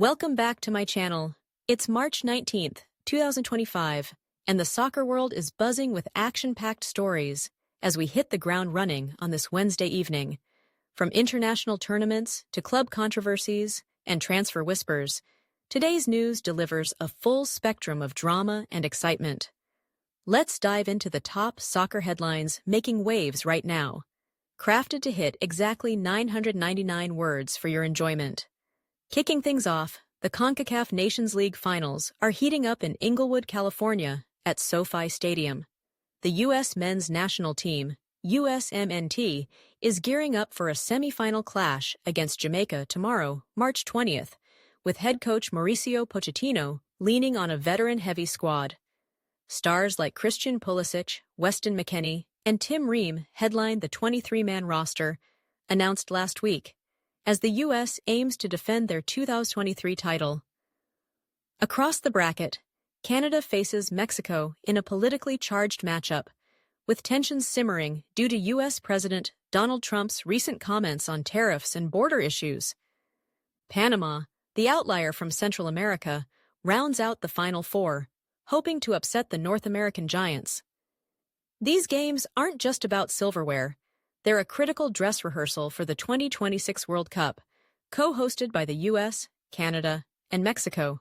Welcome back to my channel. It's March 19th, 2025, and the soccer world is buzzing with action-packed stories as we hit the ground running on this Wednesday evening. From international tournaments to club controversies and transfer whispers, today's news delivers a full spectrum of drama and excitement. Let's dive into the top soccer headlines making waves right now, crafted to hit exactly 999 words for your enjoyment. Kicking things off, the CONCACAF Nations League Finals are heating up in Inglewood, California, at SoFi Stadium. The U.S. men's national team, USMNT, is gearing up for a semi-final clash against Jamaica tomorrow, March 20th, with head coach Mauricio Pochettino leaning on a veteran-heavy squad. Stars like Christian Pulisic, Weston McKennie, and Tim Ream headline the 23-man roster, announced last week, as the U.S. aims to defend their 2023 title. Across the bracket, Canada faces Mexico in a politically charged matchup, with tensions simmering due to U.S. President Donald Trump's recent comments on tariffs and border issues. Panama, the outlier from Central America, rounds out the Final Four, hoping to upset the North American giants. These games aren't just about silverware. They're a critical dress rehearsal for the 2026 World Cup, co-hosted by the U.S., Canada, and Mexico.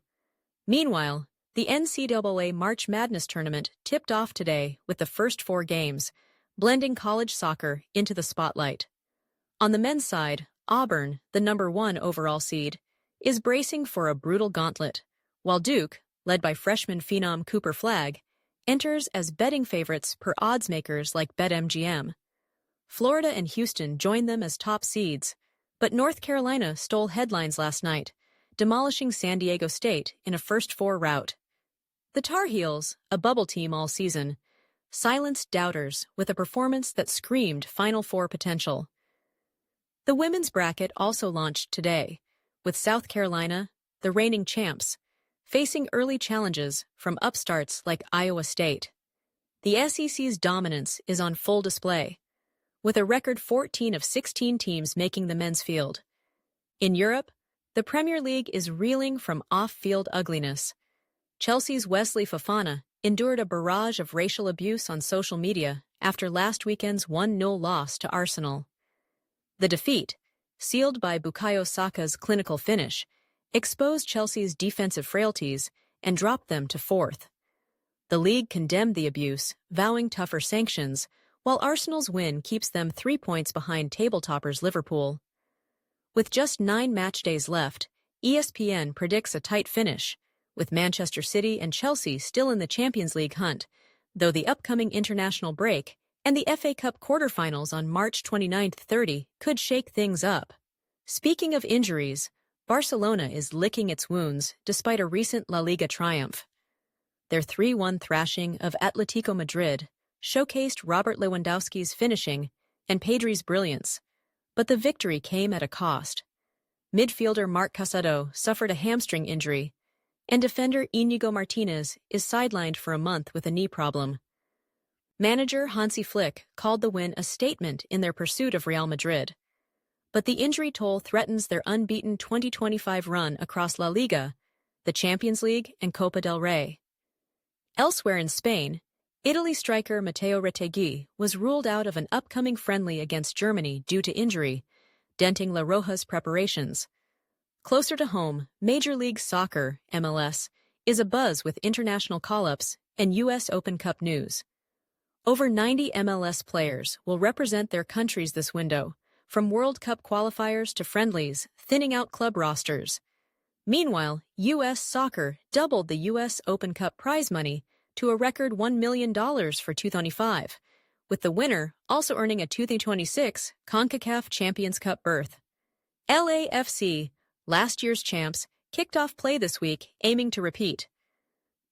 Meanwhile, the NCAA March Madness tournament tipped off today with the first four games, blending college soccer into the spotlight. On the men's side, Auburn, the #1 overall seed, is bracing for a brutal gauntlet, while Duke, led by freshman phenom Cooper Flagg, enters as betting favorites per odds makers like BetMGM. Florida and Houston joined them as top seeds, but North Carolina stole headlines last night, demolishing San Diego State in a first four rout. The Tar Heels, a bubble team all season, silenced doubters with a performance that screamed Final Four potential. The women's bracket also launched today, with South Carolina, the reigning champs, facing early challenges from upstarts like Iowa State. The SEC's dominance is on full display, with a record 14 of 16 teams making the men's field. In Europe, the Premier League is reeling from off-field ugliness. Chelsea's Wesley Fofana endured a barrage of racial abuse on social media after last weekend's 1-0 loss to Arsenal. The defeat, sealed by Bukayo Saka's clinical finish, exposed Chelsea's defensive frailties and dropped them to fourth. The league condemned the abuse, vowing tougher sanctions, while Arsenal's win keeps them 3 points behind table-toppers Liverpool. With just 9 match days left, ESPN predicts a tight finish, with Manchester City and Chelsea still in the Champions League hunt, though the upcoming international break and the FA Cup quarterfinals on March 29-30 could shake things up. Speaking of injuries, Barcelona is licking its wounds despite a recent La Liga triumph. Their 3-1 thrashing of Atletico Madrid showcased Robert Lewandowski's finishing and Pedri's brilliance, but the victory came at a cost. Midfielder Marc Casado suffered a hamstring injury, and defender Íñigo Martínez is sidelined for a month with a knee problem. Manager Hansi Flick called the win a statement in their pursuit of Real Madrid, but the injury toll threatens their unbeaten 2025 run across La Liga, the Champions League, and Copa del Rey. Elsewhere in Spain, Italy striker Matteo Retegui was ruled out of an upcoming friendly against Germany due to injury, denting La Roja's preparations. Closer to home, Major League Soccer, MLS, is abuzz with international call-ups and U.S. Open Cup news. Over 90 MLS players will represent their countries this window, from World Cup qualifiers to friendlies, thinning out club rosters. Meanwhile, U.S. Soccer doubled the U.S. Open Cup prize money to a record $1 million for 2025, with the winner also earning a 2026 CONCACAF Champions Cup berth. LAFC, last year's champs, kicked off play this week, aiming to repeat.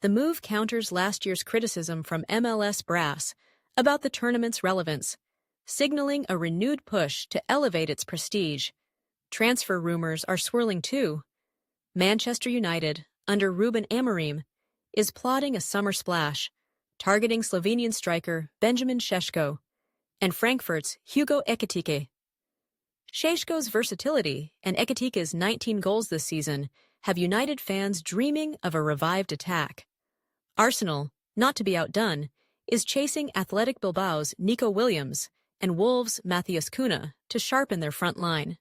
The move counters last year's criticism from MLS brass about the tournament's relevance, signaling a renewed push to elevate its prestige. Transfer rumors are swirling too. Manchester United, under Ruben Amorim, is plotting a summer splash, targeting Slovenian striker Benjamin Šeško and Frankfurt's Hugo Ekitike. Šeško's versatility and Ekitike's 19 goals this season have United fans dreaming of a revived attack. Arsenal, not to be outdone, is chasing Athletic Bilbao's Nico Williams and Wolves' Matthias Cunha to sharpen their front line.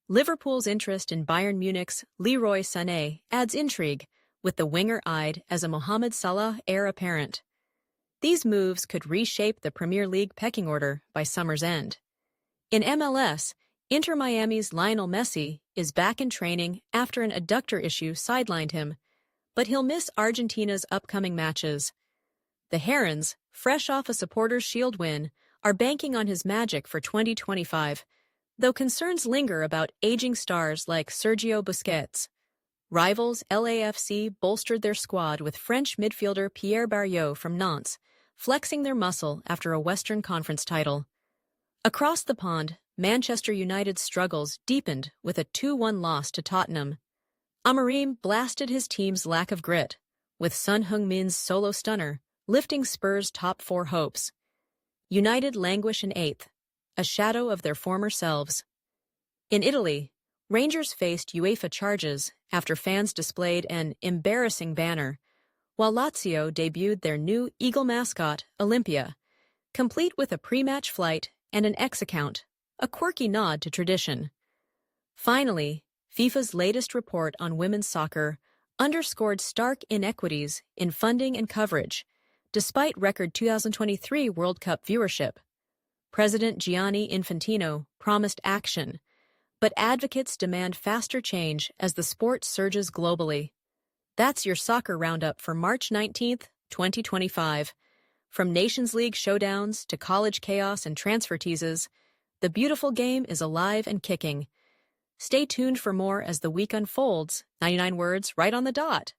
Liverpool's interest in Bayern Munich's Leroy Sané adds intrigue, with the winger eyed as a Mohamed Salah heir apparent. These moves could reshape the Premier League pecking order by summer's end. In MLS, Inter Miami's Lionel Messi is back in training after an adductor issue sidelined him, but he'll miss Argentina's upcoming matches. The Herons, fresh off a Supporters' Shield win, are banking on his magic for 2025, though concerns linger about aging stars like Sergio Busquets. Rivals LAFC bolstered their squad with French midfielder Pierre Barriot from Nantes, flexing their muscle after a Western Conference title. Across the pond, Manchester United's struggles deepened with a 2-1 loss to Tottenham. Amorim blasted his team's lack of grit, with Son Heung-min's solo stunner lifting Spurs' top four hopes. United languish in 8th, a shadow of their former selves. In Italy, Rangers faced UEFA charges after fans displayed an embarrassing banner, while Lazio debuted their new Eagle mascot, Olympia, complete with a pre-match flight and an X account, a quirky nod to tradition. Finally, FIFA's latest report on women's soccer underscored stark inequities in funding and coverage, despite record 2023 World Cup viewership. President Gianni Infantino promised action, but advocates demand faster change as the sport surges globally. That's your soccer roundup for March 19th, 2025. From Nations League showdowns to college chaos and transfer teases, the beautiful game is alive and kicking. Stay tuned for more as the week unfolds. 99 words right on the dot.